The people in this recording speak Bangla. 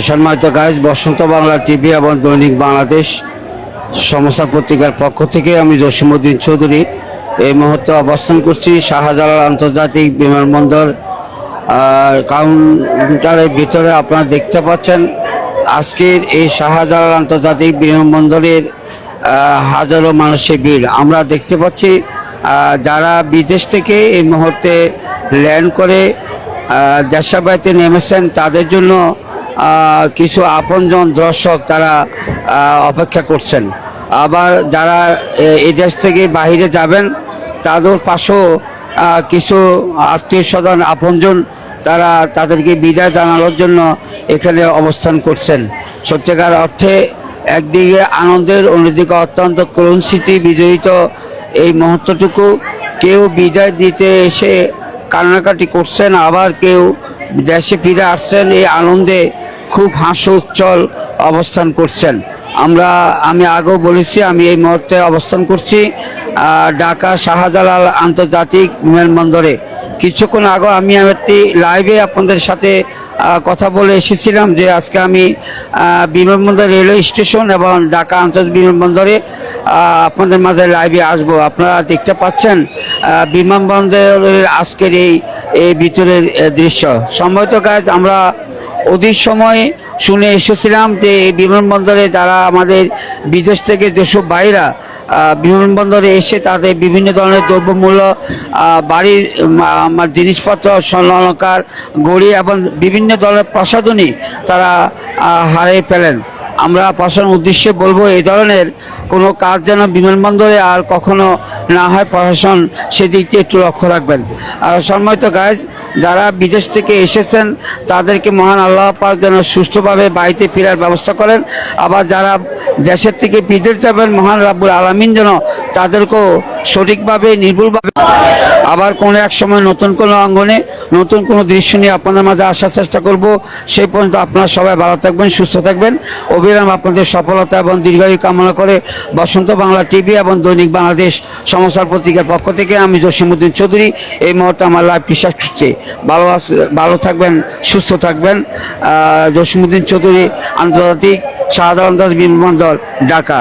সম্মানিত গাইজ, বসন্ত বাংলা টিভি এবং দৈনিক বাংলাদেশ সমস্যা পত্রিকার পক্ষ থেকে আমি জসিমউদ্দিন চৌধুরী এই মুহূর্তে অবস্থান করছি শাহজালাল আন্তর্জাতিক বিমানবন্দর কাউন্টারের ভিতরে। আপনারা দেখতে পাচ্ছেন আজকের এই শাহজালাল আন্তর্জাতিক বিমানবন্দরের হাজারো মানুষের ভিড় আমরা দেখতে পাচ্ছি। যারা বিদেশ থেকে এই মুহূর্তে ল্যান্ড করে দেশাবাড়িতে নেমেছেন তাদের জন্য কিছু আপনজন দর্শক তারা অপেক্ষা করছেন। আবার যারা এই দেশ থেকে বাইরে যাবেন তাদের পাশেও কিছু আত্মীয় স্বজন আপনজন তারা তাদেরকে বিদায় জানানোর জন্য এখানে অবস্থান করছেন। সত্যিকার অর্থে একদিকে আনন্দের, অন্যদিকে অত্যন্ত করুণ স্মৃতি বিজড়িত এই মুহূর্তটুকু। কেউ বিদায় দিতে এসে কান্নাকাটি করছেন, আবার কেউ দেশে ফিরে আসছেন এই আনন্দে খুব হাস্যোজ্জ্বল অবস্থান করছেন। আমি আগেও বলেছি আমি এই মুহূর্তে অবস্থান করছি ঢাকা শাহজালাল আন্তর্জাতিক বিমানবন্দরে। কিছুক্ষণ আগে আমি একটি লাইভে আপনাদের সাথে কথা বলে এসেছিলাম যে আজকে আমি বিমানবন্দর রেলওয়ে স্টেশন এবং ঢাকা আন্তর্জাতিক বিমানবন্দরে আপনাদের মাঝে লাইভে আসবো। আপনারা দেখতে পাচ্ছেন বিমানবন্দরের আজকের এই ভিতরের দৃশ্য। সম্ভবত কাজ আমরা অধিক সময় শুনে এসেছিলাম যে এই বিমানবন্দরে যারা আমাদের বিদেশ থেকে যেসব ভাইরা বিমানবন্দরে এসে তাদের বিভিন্ন ধরনের দ্রব্যমূল্য, বাড়ির জিনিসপত্র, স্বর্ণালংকার, ঘড়ি এবং বিভিন্ন ধরনের প্রসাধনী তারা হারিয়ে ফেলেন। আমরা প্রশাসনের উদ্দেশ্যে বলবো এই ধরনের কোনো কাজ যেন বিমানবন্দরে আর কখনো না হয়, প্রশাসন সেদিকটি একটু লক্ষ্য রাখবেন। সম্মানিত গাইজ, যারা বিদেশ থেকে এসেছেন তাদেরকে মহান আল্লাহ পাক যেন সুস্থভাবে বাড়িতে ফেরার ব্যবস্থা করেন। আবার যারা দেশের থেকে বিদেশ যাবেন মহান রাব্বুল আলামিন যেন তাদেরকেও সঠিকভাবে নির্ভুলভাবে আবার কোনো এক সময় নতুন কোনো অঙ্গনে নতুন কোনো দৃশ্য নিয়ে আপনাদের মাঝে আসার চেষ্টা করব। সেই পর্যন্ত আপনারা সবাই ভালো থাকবেন, সুস্থ থাকবেন। অবিরাম আপনাদের সফলতা এবং দীর্ঘায়ু কামনা করে বসন্ত বাংলা টিভি এবং দৈনিক বাংলাদেশ সমাচার পত্রিকার পক্ষ থেকে আমি জসিমউদ্দিন চৌধুরী এই মুহূর্তে আমার লাইভ বিশ্বাস করছি। ভালো থাকবেন, সুস্থ থাকবেন। জসিমউদ্দিন চৌধুরী, আন্তর্জাতিক শাহজালাল বিমানবন্দর, ঢাকা।